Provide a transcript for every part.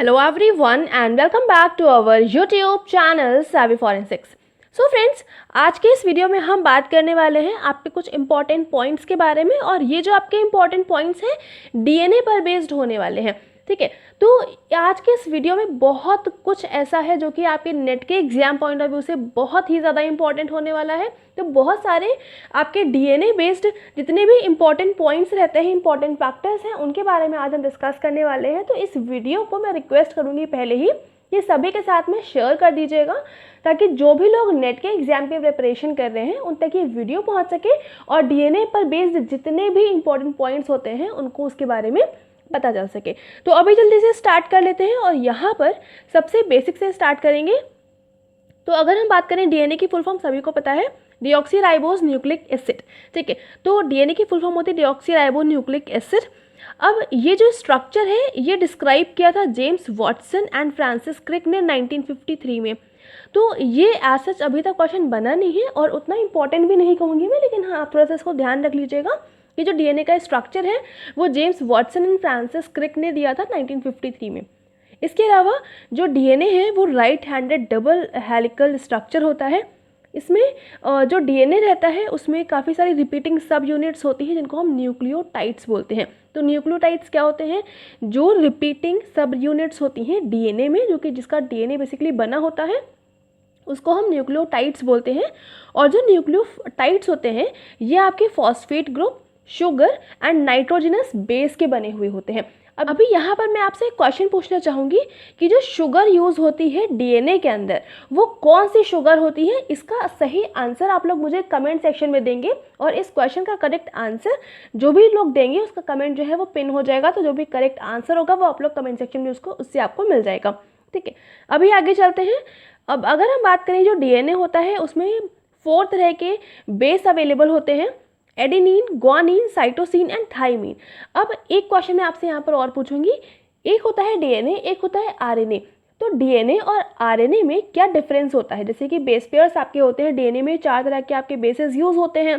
Hello everyone and welcome back to our YouTube channel Savvy Forensics। So friends, आज के इस video में हम बात करने वाले हैं आपके कुछ इंपॉर्टेंट पॉइंट्स के बारे में, और ये जो आपके इंपॉर्टेंट पॉइंट्स हैं डीएनए पर बेस्ड होने वाले हैं। ठीक है, तो आज के इस वीडियो में बहुत कुछ ऐसा है जो कि आपके नेट के एग्जाम पॉइंट ऑफ व्यू से बहुत ही ज़्यादा इंपॉर्टेंट होने वाला है। तो बहुत सारे आपके डीएनए बेस्ड जितने भी इंपॉर्टेंट पॉइंट्स रहते हैं, इंपॉर्टेंट फैक्टर्स हैं, उनके बारे में आज हम डिस्कस करने वाले हैं। तो इस वीडियो को मैं रिक्वेस्ट करूँगी पहले ही ये सभी के साथ में शेयर कर दीजिएगा, ताकि जो भी लोग नेट के एग्जाम की प्रिपरेशन कर रहे हैं उन तक ये वीडियो पहुंच सके और डीएनए पर बेस्ड जितने भी इंपॉर्टेंट पॉइंट्स होते हैं उनको उसके बारे में पता चल सके। तो अभी जल्दी से स्टार्ट कर लेते हैं और यहाँ पर सबसे बेसिक से स्टार्ट करेंगे। तो अगर हम बात करें डीएनए की फुल फॉर्म सभी को पता है, डीऑक्सीराइबोस न्यूक्लिक एसिड। ठीक है, तो डीएनए की फुल फॉर्म होती है डीऑक्सीराइबो न्यूक्लिक एसिड। अब ये जो स्ट्रक्चर है ये डिस्क्राइब किया था James Watson and Francis Crick ने 1953 में। तो ये एज सच अभी तक क्वेश्चन बना नहीं है और उतना इंपॉर्टेंट भी नहीं कहूँगी मैं, लेकिन हाँ आप थोड़ा सा इसको ध्यान रख लीजिएगा। ये जो डीएनए का स्ट्रक्चर है वो James Watson and Francis Crick ने दिया था 1953 में। इसके अलावा जो डीएनए है वो right handed double helical structure होता है। इसमें जो डीएनए रहता है उसमें काफ़ी सारी रिपीटिंग सब यूनिट्स होती हैं जिनको हम न्यूक्लियोटाइड्स बोलते हैं। तो न्यूक्लियोटाइड्स क्या होते हैं? जो रिपीटिंग सब यूनिट्स होती हैं डीएनए में, जो कि जिसका डीएनए बेसिकली बना होता है, उसको हम न्यूक्लियोटाइड्स बोलते हैं। और जो न्यूक्लियोटाइड्स होते हैं ये आपके phosphate group, sugar and nitrogenous base के बने हुए होते हैं। अभी यहाँ पर मैं आपसे एक क्वेश्चन पूछना चाहूँगी कि जो शुगर यूज़ होती है डीएनए के अंदर वो कौन सी शुगर होती है? इसका सही आंसर आप लोग मुझे कमेंट सेक्शन में देंगे, और इस क्वेश्चन का करेक्ट आंसर जो भी लोग देंगे उसका कमेंट जो है वो पिन हो जाएगा। तो जो भी करेक्ट आंसर होगा वो आप लोग कमेंट सेक्शन में उससे आपको मिल जाएगा। ठीक है, अभी आगे चलते हैं। अब अगर हम बात करें जो डीएनए होता है उसमें 4 तरह के बेस अवेलेबल होते हैं, adenine, guanine, cytosine and thymine. अब एक क्वेश्चन मैं आपसे यहाँ पर और पूछूंगी, एक होता है डीएनए, एक होता है आरएनए। तो डीएनए और आरएनए में क्या डिफरेंस होता है? जैसे कि बेस पेयर्स आपके होते हैं डीएनए में, 4 तरह के आपके बेसेस यूज होते हैं।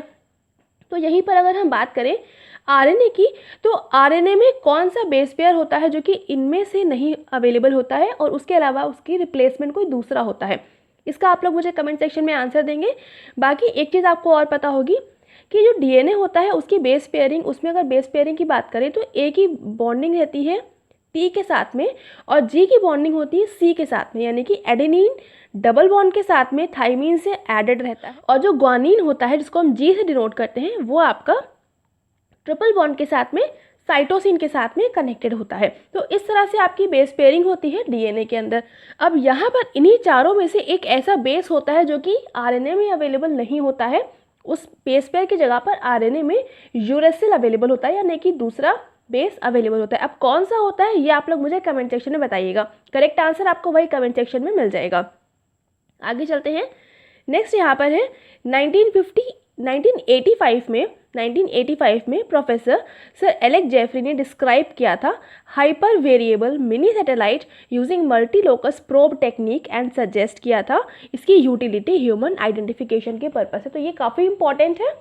तो यहीं पर अगर हम बात करें आरएनए की, तो आरएनए में कौन सा बेस पेयर होता है जो कि इनमें से नहीं अवेलेबल होता है और उसके अलावा उसकी रिप्लेसमेंट कोई दूसरा होता है? इसका आप लोग मुझे कमेंट सेक्शन में आंसर देंगे। बाकी एक चीज़ आपको और पता होगी कि जो डीएनए होता है उसकी बेस पेयरिंग, उसमें अगर बेस पेयरिंग की बात करें तो ए की बॉन्डिंग रहती है टी के साथ में और जी की बॉन्डिंग होती है सी के साथ में, यानी कि एडेनिन डबल बॉन्ड के साथ में थाइमीन से एडेड रहता है, और जो ग्वानिन होता है जिसको हम जी से डिनोट करते हैं वो आपका ट्रिपल बॉन्ड के साथ में साइटोसिन के साथ में कनेक्टेड होता है। तो इस तरह से आपकी बेस पेयरिंग होती है डीएनए के अंदर। अब यहाँ पर इन्हीं चारों में से एक ऐसा बेस होता है जो कि आरएनए में अवेलेबल नहीं होता है। उस बेस पेयर की जगह पर आरएनए में यूरेसिल अवेलेबल होता है, यानी कि दूसरा बेस अवेलेबल होता है। अब कौन सा होता है ये आप लोग मुझे कमेंट सेक्शन में बताइएगा। करेक्ट आंसर आपको वही कमेंट सेक्शन में मिल जाएगा। आगे चलते हैं। नेक्स्ट यहाँ पर है 1985 में प्रोफेसर सर एलेक जेफरी ने डिस्क्राइब किया था hyper variable mini satellite using multi locus probe technique and suggest किया था इसकी यूटिलिटी ह्यूमन आइडेंटिफिकेशन के पर्पस से। तो ये काफ़ी इंपॉर्टेंट है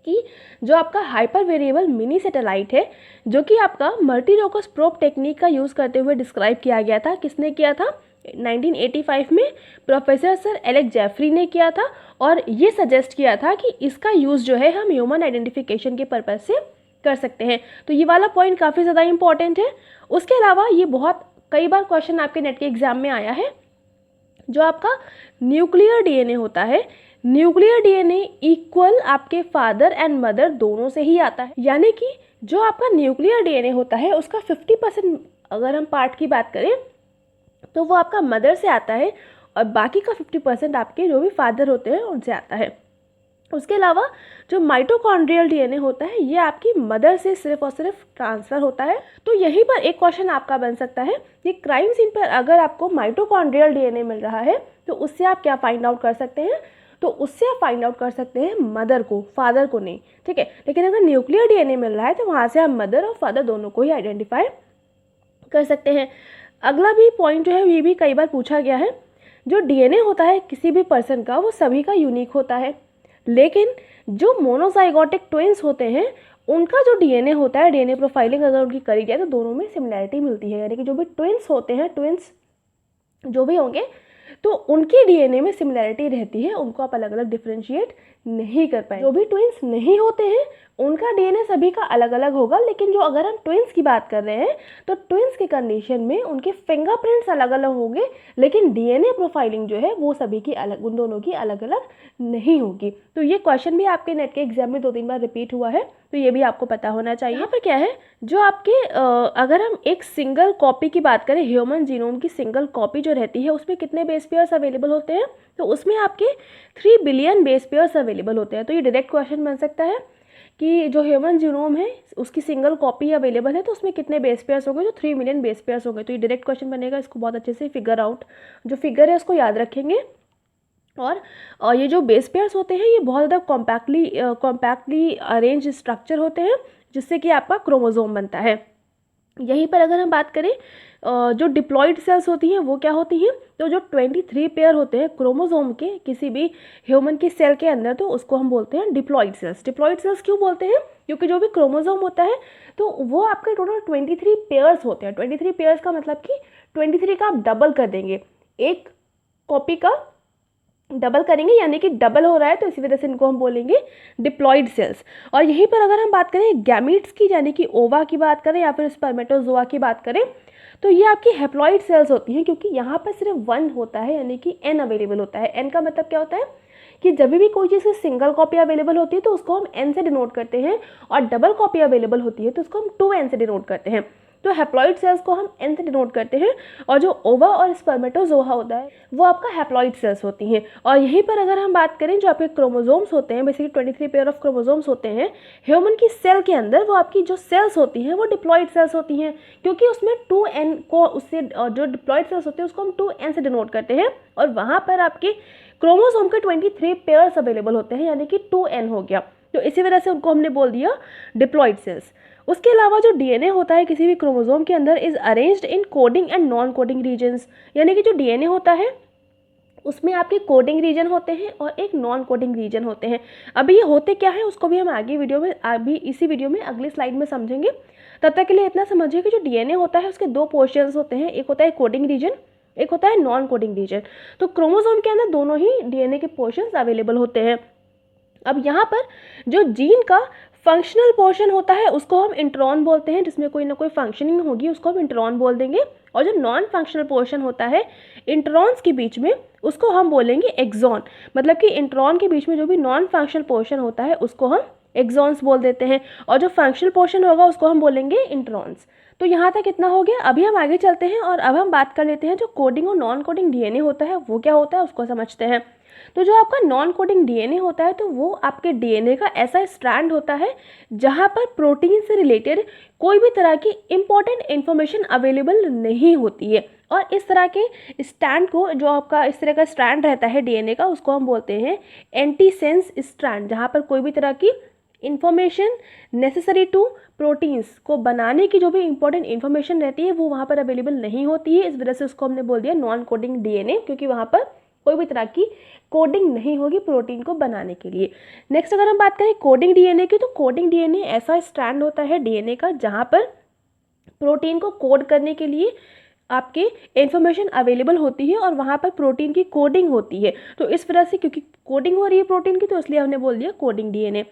कि जो आपका हाइपर वेरिएबल मिनी सैटेलाइट है जो कि आपका मल्टी लोकस प्रोब टेक्निक का यूज़ करते हुए डिस्क्राइब किया गया था। किसने किया था? 1985 में प्रोफेसर सर एलेक जेफरी ने किया था, और ये सजेस्ट किया था कि इसका यूज़ जो है हम ह्यूमन आइडेंटिफिकेशन के पर्पज से कर सकते हैं। तो ये वाला पॉइंट काफ़ी ज़्यादा इंपॉर्टेंट है। उसके अलावा ये बहुत कई बार क्वेश्चन आपके नेट के एग्जाम में आया है, जो आपका न्यूक्लियर डीएनए होता है, न्यूक्लियर डीएनए इक्वल आपके फादर एंड मदर दोनों से ही आता है, यानी कि जो आपका न्यूक्लियर डीएनए होता है उसका 50% अगर हम पार्ट की बात करें तो वो आपका मदर से आता है, और बाकी का 50% आपके जो भी फादर होते हैं उनसे आता है। उसके अलावा जो माइटोकॉन्ड्रियल डीएनए होता है ये आपकी मदर से सिर्फ और सिर्फ ट्रांसफ़र होता है। तो यहीं पर एक क्वेश्चन आपका बन सकता है कि क्राइम सीन पर अगर आपको माइटोकॉन्ड्रियल डीएनए मिल रहा है तो उससे आप क्या फाइंड आउट कर सकते हैं? तो उससे आप फाइंड आउट कर सकते हैं मदर को, फादर को नहीं। ठीक है, लेकिन अगर न्यूक्लियर डीएनए मिल रहा है तो वहाँ से आप मदर और फादर दोनों को ही आइडेंटिफाई कर सकते हैं। अगला भी पॉइंट जो है ये भी कई बार पूछा गया है, जो डीएनए होता है किसी भी पर्सन का वो सभी का यूनिक होता है, लेकिन जो मोनोजाइगोटिक ट्विंस होते हैं उनका जो डीएनए होता है, डीएनए प्रोफाइलिंग अगर उनकी करी जाए तो दोनों में सिमिलैरिटी मिलती है, यानी कि जो भी ट्विंस होते हैं, ट्विंस जो भी होंगे तो उनके डीएनए में सिमिलैरिटी रहती है, उनको आप अलग अलग डिफरेंशिएट नहीं कर पाए। जो भी ट्विंस नहीं होते हैं उनका डीएनए सभी का अलग अलग होगा, लेकिन जो अगर हम ट्विंस की बात कर रहे हैं तो ट्विंस की कंडीशन में उनके फिंगरप्रिंट्स अलग अलग होंगे, लेकिन डीएनए प्रोफाइलिंग जो है वो सभी की अलग, उन दोनों की अलग अलग नहीं होगी। तो ये क्वेश्चन भी आपके नेट के एग्जाम में 2-3 बार रिपीट हुआ है, तो ये भी आपको पता होना चाहिए। यहाँ पर क्या है, जो आपके अगर हम एक सिंगल कॉपी की बात करें, ह्यूमन जीनोम की सिंगल कॉपी जो रहती है उसमें कितने बेस पेयर्स अवेलेबल होते हैं, तो उसमें आपके 3 बिलियन बेस पेयर्स अवेलेबल होते हैं। तो ये डायरेक्ट क्वेश्चन बन सकता है कि जो ह्यूमन जीनोम है उसकी सिंगल कॉपी अवेलेबल है तो उसमें कितने बेस पेयर्स होंगे, तो 3 मिलियन बेस पेयर्स होंगे। तो ये डायरेक्ट क्वेश्चन बनेगा, इसको बहुत अच्छे से फिगर आउट, जो फिगर है उसको याद रखेंगे। और ये जो बेस पेयर्स होते हैं ये बहुत ज़्यादा कॉम्पैक्टली अरेंज स्ट्रक्चर होते हैं, जिससे कि आपका क्रोमोसोम बनता है। यहीं पर अगर हम बात करें जो डिप्लॉइड सेल्स होती हैं वो क्या होती हैं, तो जो 23 पेयर होते हैं क्रोमोसोम के किसी भी ह्यूमन की सेल के अंदर, तो उसको हम बोलते हैं डिप्लॉइड सेल्स। डिप्लॉइड सेल्स क्यों बोलते हैं, क्योंकि जो भी क्रोमोसोम होता है तो वो आपके टोटल 23 पेयर्स होते हैं। 23 पेयर्स का मतलब कि 23 का आप डबल कर देंगे, एक कॉपी का डबल करेंगे यानी कि डबल हो रहा है, तो इसी वजह से इनको हम बोलेंगे डिप्लॉइड सेल्स। और यहीं पर अगर हम बात करें गैमीट्स की, यानी कि ओवा की बात करें या फिर स्पर्मेटोजोआ की बात करें, तो ये आपकी हैप्लॉइड सेल्स होती हैं, क्योंकि यहाँ पर सिर्फ 1 होता है, यानी कि n अवेलेबल होता है। n का मतलब क्या होता है कि जब भी कोई चीज़ की सिंगल कॉपी अवेलेबल होती है तो उसको हम n से डिनोट करते हैं, और डबल कॉपी अवेलेबल होती है तो उसको हम 2n से डिनोट करते हैं। तो हैप्लॉइड सेल्स को हम n से डिनोट करते हैं, और जो ओवा और स्पर्मेटोजोआ होता है वो आपका हैप्लॉइड सेल्स होती हैं। और यहीं पर अगर हम बात करें जो आपके क्रोमोसोम्स होते हैं, बेसिकली 23 पेयर ऑफ क्रोमोसोम्स होते हैं ह्यूमन की सेल के अंदर, वो आपकी जो सेल्स होती हैं वो डिप्लॉइड सेल्स होती हैं, क्योंकि उसमें 2n को, उससे जो डिप्लॉइड सेल्स होते हैं उसको हम 2n से डिनोट करते हैं, और वहाँ पर आपके क्रोमोसोम के 23 पेयर्स अवेलेबल होते हैं, यानी कि 2n हो गया, तो इसी वजह से उनको हमने बोल दिया डिप्लॉइड सेल्स। उसके अलावा जो डीएनए होता है किसी भी क्रोमोसोम के अंदर is arranged in coding and non coding regions, यानी कि जो डीएनए होता है उसमें आपके कोडिंग रीजन होते हैं और एक नॉन कोडिंग रीजन होते हैं। अभी ये होते क्या है उसको भी हम आगे वीडियो में, अभी इसी वीडियो में अगली स्लाइड में समझेंगे। तब तक के लिए इतना समझिए कि जो डीएनए होता है उसके 2 पोर्शंस होते हैं, एक होता है कोडिंग रीजन, एक होता है नॉन कोडिंग रीजन। तो क्रोमोसोम के अंदर दोनों ही डीएनए के पोर्शंस अवेलेबल होते हैं। अब यहाँ पर जो जीन का फंक्शनल पोर्शन होता है उसको हम इंट्रॉन बोलते हैं, जिसमें कोई ना कोई फंक्शनिंग होगी उसको हम इंट्रॉन बोल देंगे, और जो नॉन फंक्शनल पोर्शन होता है इंट्रॉन्स के बीच में उसको हम बोलेंगे एक्सॉन। मतलब कि इंट्रॉन के बीच में जो भी नॉन फंक्शनल पोर्शन होता है उसको हम एक्सॉन्स बोल देते हैं, और जो फंक्शनल पोर्शन होगा उसको हम बोलेंगे इंट्रॉन्स। तो यहाँ तक इतना हो गया। अभी हम आगे चलते हैं और अब हम बात कर लेते हैं जो कोडिंग और नॉन कोडिंग डीएनए होता है वो क्या होता है उसको समझते हैं। तो जो आपका नॉन कोडिंग डीएनए होता है तो वो आपके डीएनए का ऐसा स्ट्रैंड होता है जहाँ पर प्रोटीन से रिलेटेड कोई भी तरह की इंपॉर्टेंट इन्फॉर्मेशन अवेलेबल नहीं होती है, और इस तरह के स्ट्रैंड को, जो आपका इस तरह का स्ट्रैंड रहता है डीएनए का, उसको हम बोलते हैं एंटीसेंस स्ट्रैंड, जहाँ पर कोई भी तरह की इन्फॉर्मेशन नेसेसरी टू प्रोटीन्स को बनाने की जो भी इंपॉर्टेंट इन्फॉर्मेशन रहती है वो वहाँ पर अवेलेबल नहीं होती है। इस वजह से उसको हमने बोल दिया नॉन कोडिंग डीएनए, क्योंकि वहाँ पर कोई भी तरह की कोडिंग नहीं होगी प्रोटीन को बनाने के लिए। नेक्स्ट अगर हम बात करें कोडिंग डीएनए की, तो कोडिंग डीएनए ऐसा स्ट्रैंड होता है डीएनए का जहाँ पर प्रोटीन को कोड करने के लिए आपके इन्फॉर्मेशन अवेलेबल होती है और वहाँ पर प्रोटीन की कोडिंग होती है। तो इस वजह से क्योंकि कोडिंग हो रही है प्रोटीन की, तो इसलिए हमने बोल दिया कोडिंग डीएनए।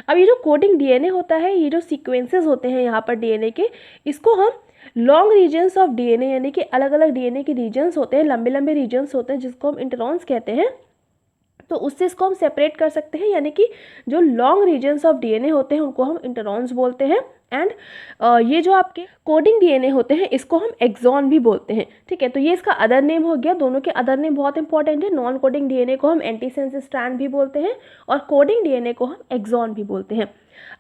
अब ये जो कोडिंग डीएनए होता है, ये जो सीक्वेंसेस होते हैं यहाँ पर डीएनए के, इसको हम लॉन्ग रीजन्स ऑफ डीएनए, यानी कि अलग अलग डीएनए के रीजन्स होते हैं, लंबे लंबे रीजन्स होते हैं जिसको हम इंट्रॉन्स कहते हैं, तो उससे इसको हम सेपरेट कर सकते हैं, यानी कि जो लॉन्ग रीजन्स ऑफ डीएनए होते हैं उनको हम इंट्रॉन्स बोलते हैं। एंड ये जो आपके कोडिंग डीएनए होते हैं इसको हम एक्सॉन भी बोलते हैं। ठीक है, तो ये इसका अदर नेम हो गया। दोनों के अदर नेम बहुत इंपॉर्टेंट है। नॉन कोडिंग डीएनए को हम एंटीसेंस स्ट्रैंड भी बोलते हैं और कोडिंग डीएनए को हम एक्सॉन भी बोलते हैं।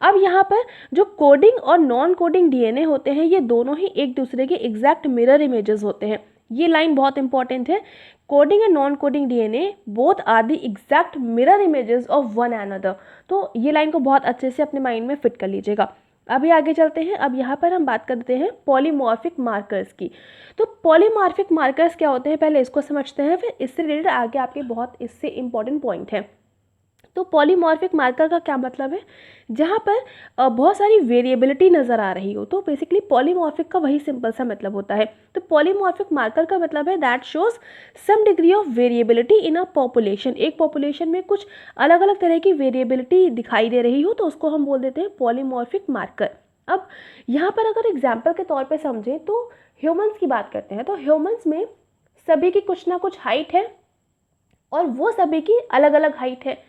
अब यहाँ पर जो कोडिंग और नॉन कोडिंग डीएनए होते हैं ये दोनों ही एक दूसरे के एग्जैक्ट मिरर इमेजेस होते हैं। ये लाइन बहुत इंपॉर्टेंट है। Coding and non coding DNA both are the exact mirror images of one another. तो ये लाइन को बहुत अच्छे से अपने माइंड में फिट कर लीजिएगा। अभी आगे चलते हैं। अब यहाँ पर हम बात करते हैं पॉलीमॉर्फिक मार्कर्स की। तो पॉलीमॉर्फिक मार्कर्स क्या होते हैं पहले इसको समझते हैं, फिर इससे रिलेटेड आगे आपके बहुत इससे इंपॉर्टेंट पॉइंट है। तो पॉलीमॉर्फिक मार्कर का क्या मतलब है, जहाँ पर बहुत सारी वेरिएबिलिटी नज़र आ रही हो। तो बेसिकली पॉलीमॉर्फिक का वही सिंपल सा मतलब होता है। तो पॉलीमॉर्फिक मार्कर का मतलब है that shows some degree of variability in a population. एक पॉपुलेशन में कुछ अलग अलग तरह की वेरिएबिलिटी दिखाई दे रही हो तो उसको हम बोल देते हैं पॉलीमॉर्फिक मार्कर। अब यहाँ पर अगर एग्जाम्पल के तौर पर समझें तो ह्यूमन्स की बात करते हैं। तो ह्यूमन्स में सभी की कुछ ना कुछ हाइट है और वो सभी की अलग अलग हाइट है।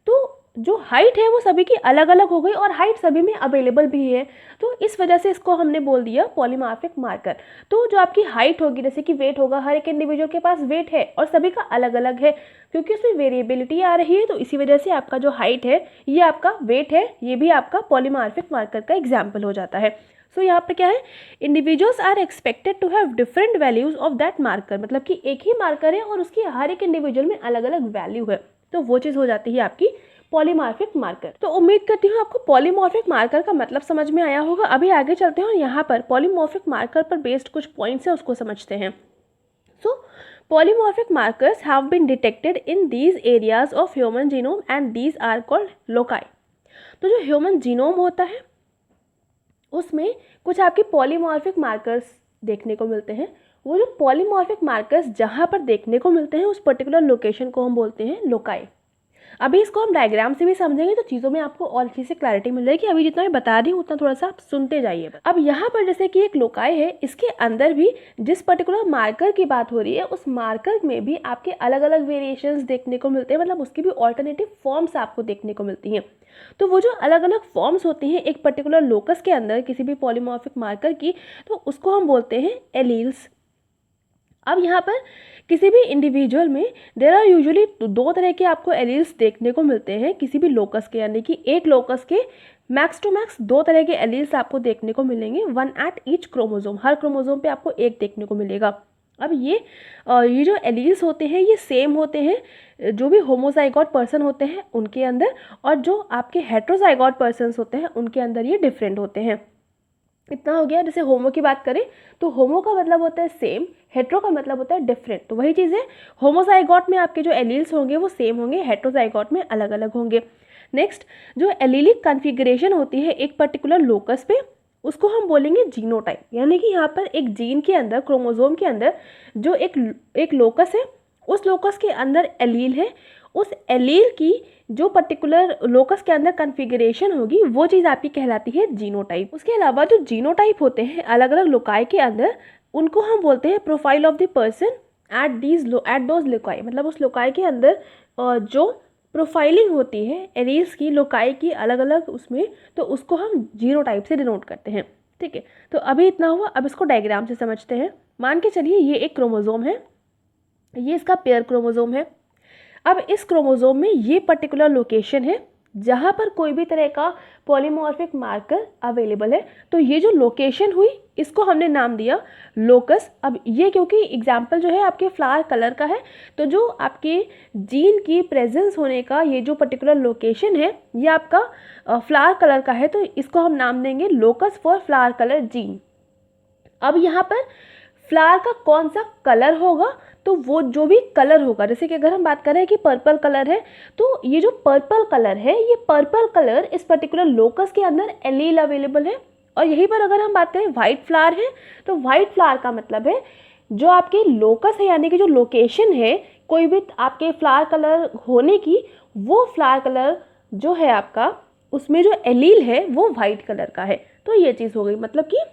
तो जो हाइट है वो सभी की अलग अलग हो गई और हाइट सभी में अवेलेबल भी है, तो इस वजह से इसको हमने बोल दिया पॉलीमॉर्फिक मार्कर। तो जो आपकी हाइट होगी, जैसे कि वेट होगा, हर एक इंडिविजुअल के पास वेट है और सभी का अलग अलग है, क्योंकि उसमें वेरिएबिलिटी आ रही है, तो इसी वजह से आपका जो हाइट है ये आपका वेट है, ये भी आपका पॉलीमॉर्फिक मार्कर का एग्जाम्पल हो जाता है। सो यहाँ पर क्या है, individuals are expected to have different values of that marker, मतलब कि एक ही मार्कर है और उसकी हर एक इंडिविजुअल में अलग अलग वैल्यू है, तो वो चीज़ हो जाती है आपकी पॉलीमॉर्फिक मार्कर। तो उम्मीद करती हूँ आपको पॉलीमॉर्फिक मार्कर का मतलब समझ में आया होगा। अभी आगे चलते हैं और यहाँ पर पॉलीमॉर्फिक मार्कर पर बेस्ड कुछ पॉइंट्स हैं उसको समझते हैं। सो polymorphic markers have been detected in these areas of human genome and these are called loci। तो जो ह्यूमन जीनोम होता है उसमें कुछ आपके पॉलीमॉर्फिक मार्कर्स देखने को मिलते हैं। वो जो पॉलीमॉर्फिक मार्कर्स जहाँ पर देखने को मिलते हैं उस पर्टिकुलर लोकेशन को हम बोलते हैं लोकाई। अभी इसको हम डायग्राम से भी समझेंगे तो चीज़ों में आपको और अच्छी से क्लैरिटी मिल जाएगी। अभी जितना मैं बता रही हूँ उतना थोड़ा सा आप सुनते जाइए। अब यहाँ पर जैसे कि एक लोकाई है, इसके अंदर भी जिस पर्टिकुलर मार्कर की बात हो रही है उस मार्कर में भी आपके अलग अलग वेरिएशंस देखने को मिलते हैं, मतलब उसकी भी ऑल्टरनेटिव फॉर्म्स आपको देखने को मिलती हैं। तो वो जो अलग अलग फॉर्म्स होती हैं एक पर्टिकुलर लोकस के अंदर किसी भी पॉलीमॉर्फिक मार्कर की, तो उसको हम बोलते हैं एलील्स। अब यहाँ पर किसी भी इंडिविजुअल में देयर आर यूजुअली दो तरह के आपको एलील्स देखने को मिलते हैं किसी भी लोकस के, यानी कि एक लोकस के मैक्स टू मैक्स दो तरह के एलील्स आपको देखने को मिलेंगे, one at each chromosome. Her chromosome पे आपको एक देखने को मिलेगा। अब ये जो एलील्स होते हैं ये सेम होते हैं जो भी होमोजाइगोट पर्सन होते हैं उनके अंदर, और जो आपके हेट्रोजाइगोट पर्सन्स होते हैं उनके अंदर ये डिफरेंट होते हैं। इतना हो गया। जैसे होमो की बात करें तो होमो का मतलब होता है सेम, हेट्रो का मतलब होता है डिफरेंट। तो वही चीज़ है, होमोजाइगोट में आपके जो एलील्स होंगे वो सेम होंगे, हेट्रोजाइगोट में अलग अलग होंगे। नेक्स्ट, जो एलीलिक कॉन्फ़िगरेशन होती है एक पर्टिकुलर लोकस पे उसको हम बोलेंगे जीनोटाइप, यानी कि यहाँ पर एक जीन के अंदर, क्रोमोसोम के अंदर जो एक लोकस है उस लोकस के अंदर एलील है, उस एलील की जो पर्टिकुलर लोकस के अंदर कॉन्फ़िगरेशन होगी वो चीज़ आपकी कहलाती है जीनोटाइप। उसके अलावा जो जीनोटाइप होते हैं अलग अलग लोकाई के अंदर उनको हम बोलते हैं profile of the person at those loci, मतलब उस लोकाई के अंदर जो प्रोफाइलिंग होती है एलील्स की लोकाई की अलग अलग उसमें, तो उसको हम जीनोटाइप से डिनोट करते हैं। ठीक है, तो अभी इतना हुआ। अब इसको डायग्राम से समझते हैं। मान के चलिए ये एक क्रोमोसोम है, ये इसका पेयर क्रोमोसोम है। अब इस क्रोमोसोम में ये पर्टिकुलर लोकेशन है जहाँ पर कोई भी तरह का पॉलीमॉर्फिक मार्कर अवेलेबल है। तो ये जो लोकेशन हुई इसको हमने नाम दिया लोकस। अब ये क्योंकि एग्जाम्पल जो है आपके फ्लावर कलर का है, तो जो आपके जीन की प्रेजेंस होने का ये जो पर्टिकुलर लोकेशन है ये आपका फ्लावर कलर का है, तो इसको हम नाम देंगे locus for flower colour gene. अब यहाँ पर फ्लावर का कौन सा कलर होगा, तो वो जो भी कलर होगा, जैसे कि अगर हम बात करें कि पर्पल कलर है तो ये जो पर्पल कलर है ये पर्पल कलर इस पर्टिकुलर लोकस के अंदर एलील अवेलेबल है। और यहीं पर अगर हम बात करें वाइट फ्लावर है तो वाइट फ्लावर का मतलब है जो आपके लोकस है, यानी कि जो लोकेशन है कोई भी आपके फ्लावर कलर होने की, वो फ्लावर कलर जो है आपका उसमें जो एलील है वो वाइट कलर का है। तो ये चीज़ हो गई, मतलब कि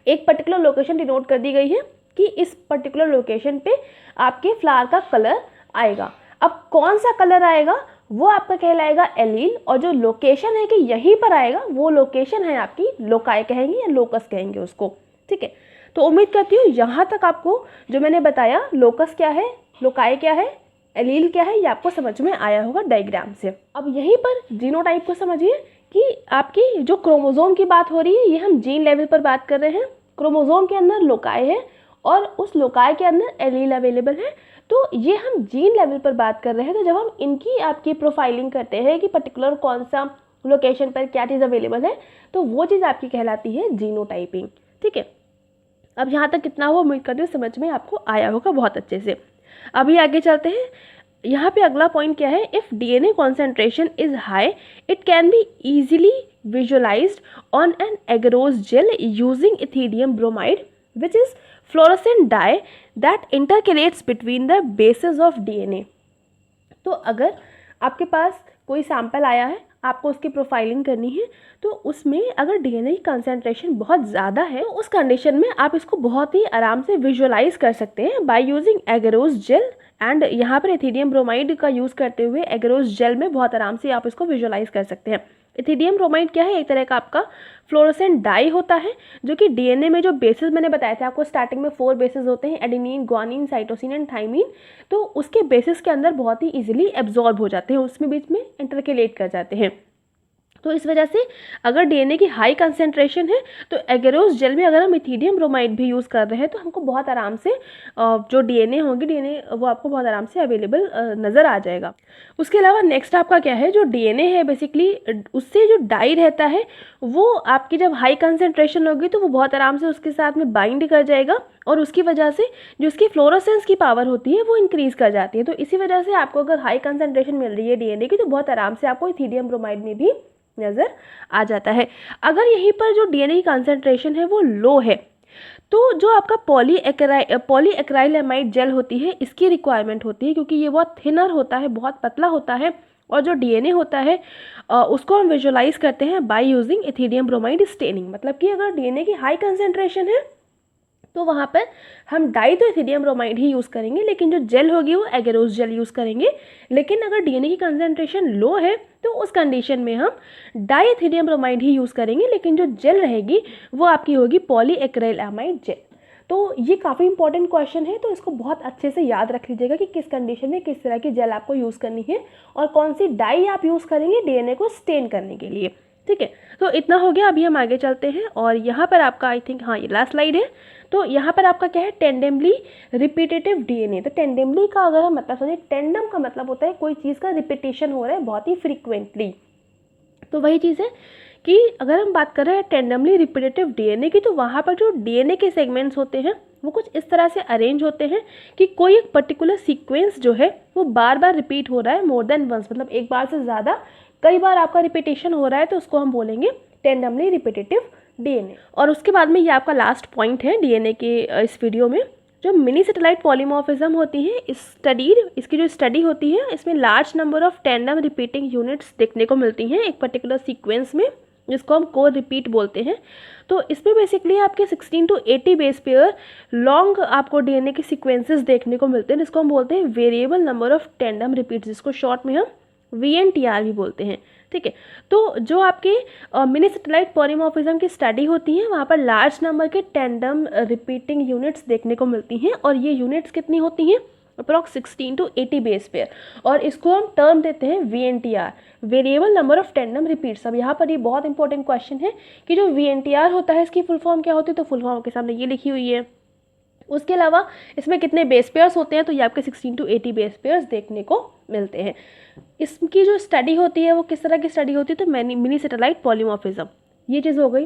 एक पर्टिकुलर लोकेशन डिनोट कर दी गई है कि इस पर्टिकुलर लोकेशन पे आपके फ्लावर का कलर आएगा। अब कौन सा कलर आएगा वो आपका कहलाएगा एलील, और जो लोकेशन है कि यहीं पर आएगा वो लोकेशन है आपकी लोकाई कहेंगे या लोकस कहेंगे उसको। ठीक है, तो उम्मीद करती हूँ यहाँ तक आपको जो मैंने बताया लोकस क्या है, लोकाई क्या है, एलील क्या है, ये आपको समझ में आया होगा डायग्राम से। अब यहीं पर जीनोटाइप को समझिए कि आपकी जो क्रोमोसोम की बात हो रही है ये हम जीन लेवल पर बात कर रहे हैं। क्रोमोसोम के अंदर लोकाई है और उस लोकाई के अंदर एलील अवेलेबल है, तो ये हम जीन लेवल पर बात कर रहे हैं। तो जब हम इनकी आपकी प्रोफाइलिंग करते हैं कि पर्टिकुलर कौन सा लोकेशन पर क्या चीज़ अवेलेबल है, तो वो चीज़ आपकी कहलाती है जीनोटाइपिंग। ठीक है, अब यहाँ तक कितना हुआ, उम्मीद करती हूँ समझ में आपको आया होगा बहुत अच्छे से। अभी आगे चलते हैं। यहाँ पे अगला पॉइंट क्या है, if DNA concentration is high it can be easily visualized on an agarose gel using ethidium bromide which is fluorescent dye that intercalates between the bases of DNA. तो अगर आपके पास कोई सैंपल आया है, आपको उसकी प्रोफाइलिंग करनी है, तो उसमें अगर डीएनए की कंसंट्रेशन बहुत ज़्यादा है, उस कंडीशन में आप इसको बहुत ही आराम से विजुअलाइज कर सकते हैं by using agarose gel. And यहाँ पर इथीडियम ब्रोमाइड का यूज़ करते हुए एगरोस जेल में बहुत आराम से आप इसको विजुअलाइज कर सकते हैं। इथीडियम ब्रोमाइड क्या है, एक तरह का आपका फ्लोरोसेंट डाई होता है जो कि डीएनए में जो बेसिस मैंने बताया था आपको, स्टार्टिंग में 4 बेसिस होते हैं, adenine, guanine, cytosine and thymine. तो उसके बेसिस के अंदर बहुत ही इजीली एब्जॉर्ब हो जाते हैं, उसमें बीच में इंटरकेलेट कर जाते हैं। तो इस वजह से अगर डीएनए की हाई कंसेंट्रेशन है तो एगरोस जेल में अगर हम इथीडियम ब्रोमाइड भी यूज़ कर रहे हैं तो हमको बहुत आराम से जो डीएनए होंगे, डीएनए वो आपको बहुत आराम से अवेलेबल नज़र आ जाएगा। उसके अलावा नेक्स्ट आपका क्या है, जो डीएनए है बेसिकली उससे जो डाई रहता है वो आपकी जब हाई कंसेंट्रेशन होगी तो वो बहुत आराम से उसके साथ में बाइंड कर जाएगा और उसकी वजह से जो उसकी फ्लोरोसेंस की पावर होती है वो इंक्रीज़ कर जाती है। तो इसी वजह से आपको अगर हाई कंसेंट्रेशन मिल रही है डीएनए की तो बहुत आराम से आपको इथीडियम ब्रोमाइड में भी नज़र आ जाता है। अगर यहीं पर जो डीएनए की कंसंट्रेशन है वो लो है तो जो आपका पॉलीएक्राइलेमाइड जेल होती है इसकी रिक्वायरमेंट होती है, क्योंकि ये बहुत थिनर होता है, बहुत पतला होता है और जो डीएनए होता है उसको हम विजुअलाइज करते हैं by using ethidium bromide staining. मतलब कि अगर डीएनए की हाई कंसंट्रेशन है तो वहाँ पर हम डाई तो इथीडियम ब्रोमाइड ही यूज़ करेंगे, लेकिन जो जेल होगी वो एगरोस जेल यूज़ करेंगे। लेकिन अगर डीएनए की कंसंट्रेशन लो है तो उस कंडीशन में हम डाई इथीडियम ब्रोमाइड ही यूज़ करेंगे, लेकिन जो जेल रहेगी वो आपकी होगी पॉलीएक्राइलेमाइड जेल। तो ये काफ़ी इंपॉर्टेंट क्वेश्चन है, तो इसको बहुत अच्छे से याद रख लीजिएगा कि किस कंडीशन में किस तरह की जेल आपको यूज़ करनी है और कौन सी डाई आप यूज़ करेंगे डीएनए को स्टेन करने के लिए। ठीक है, तो इतना हो गया। अभी हम आगे चलते हैं और यहाँ पर आपका आई थिंक हाँ ये लास्ट स्लाइड है। तो यहाँ पर आपका क्या है, टेंडेमली रिपीटेटिव डीएनए। तो टेंडेमली का अगर हम मतलब समझे, टेंडम का मतलब होता है कोई चीज़ का रिपीटेशन हो रहा है बहुत ही फ्रीक्वेंटली। तो वही चीज़ है कि अगर हम बात कर रहे हैं टेंडमली रिपीटेटिव डीएनए की, तो वहाँ पर जो डीएनए के सेगमेंट्स होते हैं वो कुछ इस तरह से अरेंज होते हैं कि कोई एक पर्टिकुलर सीक्वेंस जो है वो बार बार रिपीट हो रहा है, मोर देन वंस, मतलब एक बार से ज़्यादा कई बार आपका रिपीटेशन हो रहा है, तो उसको हम बोलेंगे टेंडमली रिपीटेटिव डीएनए। और उसके बाद में ये आपका लास्ट पॉइंट है डीएनए के इस वीडियो में, जो मिनी सैटेलाइट पॉलीमॉर्फिज्म होती है इसकी जो स्टडी होती है इसमें large number of tandem repeating units देखने को मिलती हैं एक पर्टिकुलर सीक्वेंस में, जिसको हम को रिपीट बोलते हैं। तो इसमें बेसिकली आपके 16 to 80 बेस पेयर लॉन्ग आपको डीएनए के सीक्वेंसेस देखने को मिलते हैं, जिसको हम बोलते हैं variable number of tandem repeats, जिसको शॉर्ट में हम VNTR भी बोलते हैं। ठीक है, तो जो आपके मिनी सैटेलाइट पॉलीमॉर्फिज्म की स्टडी होती है वहाँ पर लार्ज नंबर के टेंडम रिपीटिंग यूनिट्स देखने को मिलती हैं और ये यूनिट्स कितनी होती हैं, अप्रॉक्स 16 to 80 बेस पेयर, और इसको हम टर्म देते हैं VNTR, variable number of tandem repeats. अब यहाँ पर ये बहुत इंपॉर्टेंट क्वेश्चन है कि जो VNTR होता है इसकी फुल फॉर्म क्या होती है, तो फुल फॉर्म के सामने ये लिखी हुई है। उसके अलावा इसमें कितने बेस पेयर्स होते हैं, तो ये आपके 16 to 80 बेस पेयर्स देखने को मिलते हैं। इसकी जो स्टडी होती है वो किस तरह की स्टडी होती है, तो मिनी सैटेलाइट पॉलीमॉर्फिज्म, ये चीज़ हो गई।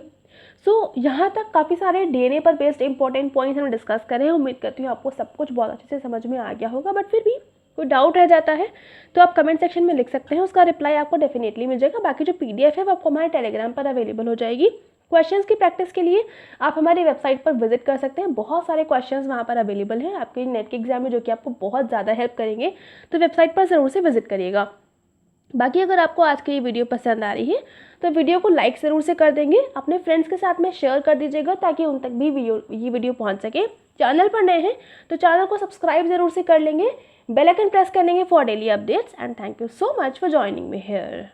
सो यहाँ तक काफ़ी सारे डीएनए पर बेस्ड इंपॉर्टेंट पॉइंट्स हमने डिस्कस करें हैं। उम्मीद करती हूँ आपको सब कुछ बहुत अच्छे से समझ में आ गया होगा, बट फिर भी कोई डाउट रह जाता है तो आप कमेंट सेक्शन में लिख सकते हैं, उसका रिप्लाई आपको डेफिनेटली मिल जाएगा। बाकी जो PDF है वो आपको हमारे टेलीग्राम पर अवेलेबल हो जाएगी। क्वेश्चंस की प्रैक्टिस के लिए आप हमारी वेबसाइट पर विजिट कर सकते हैं, बहुत सारे क्वेश्चंस वहाँ पर अवेलेबल हैं आपके नेट के एग्जाम में, जो कि आपको बहुत ज़्यादा हेल्प करेंगे। तो वेबसाइट पर ज़रूर से विजिट करिएगा। बाकी अगर आपको आज की ये वीडियो पसंद आ रही है तो वीडियो को लाइक ज़रूर से कर देंगे, अपने फ्रेंड्स के साथ में शेयर कर दीजिएगा ताकि उन तक भी ये वीडियो पहुंच सके। चैनल पर नए हैं तो चैनल को सब्सक्राइब ज़रूर से कर लेंगे, बेल आइकन प्रेस कर लेंगे for daily updates. And thank you so much for joining me here.